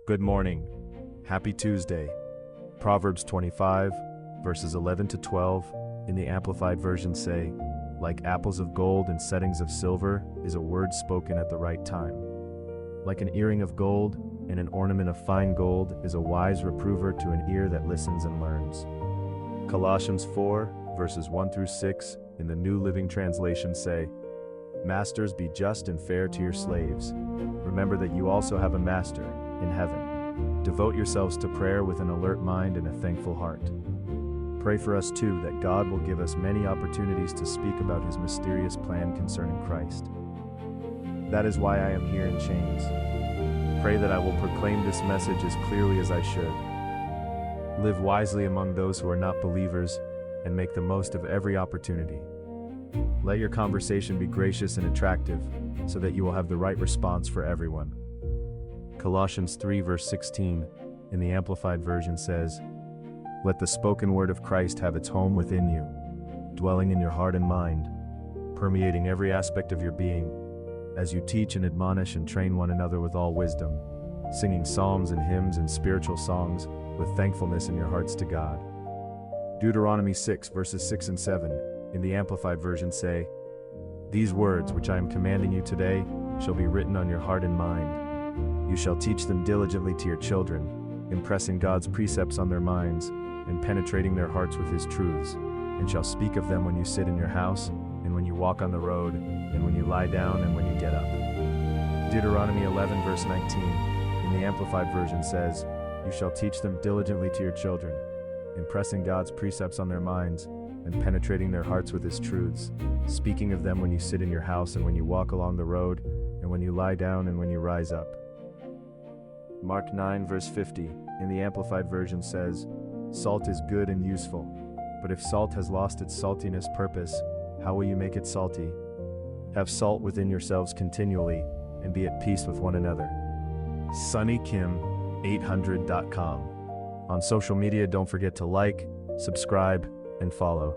Good morning. Happy Tuesday. Proverbs 25, verses 11 to 12, in the Amplified Version say, "Like apples of gold and settings of silver is a word spoken at the right time. Like an earring of gold and an ornament of fine gold is a wise reprover to an ear that listens and learns." Colossians 4, verses 1 through 6, in the New Living Translation say, "Masters, be just and fair to your slaves. Remember that you also have a master in heaven. Devote yourselves to prayer with an alert mind and a thankful heart. Pray for us too, that God will give us many opportunities to speak about his mysterious plan concerning Christ. That is why I am here in chains. Pray that I will proclaim this message as clearly as I should. Live wisely among those who are not believers and make the most of every opportunity. Let your conversation be gracious and attractive so that you will have the right response for everyone." Colossians 3 verse 16 in the Amplified Version says, "Let the spoken word of Christ have its home within you, dwelling in your heart and mind, permeating every aspect of your being, as you teach and admonish and train one another with all wisdom, singing psalms and hymns and spiritual songs with thankfulness in your hearts to God." Deuteronomy 6 verses 6 and 7 in the Amplified Version say, "These words which I am commanding you today shall be written on your heart and mind. You shall teach them diligently to your children, impressing God's precepts on their minds and penetrating their hearts with his truths, and shall speak of them when you sit in your house, and when you walk on the road, and when you lie down, and when you get up." Deuteronomy 11 verse 19 in the Amplified Version says, "You shall teach them diligently to your children, impressing God's precepts on their minds and penetrating their hearts with his truths, speaking of them when you sit in your house and when you walk along the road, and when you lie down and when you rise up." Mark 9 verse 50 in the Amplified Version says, "Salt is good and useful, but if salt has lost its saltiness purpose, how will you make it salty? Have salt within yourselves continually, and be at peace with one another." SunnyKim800.com. On social media, don't forget to like, subscribe, and follow.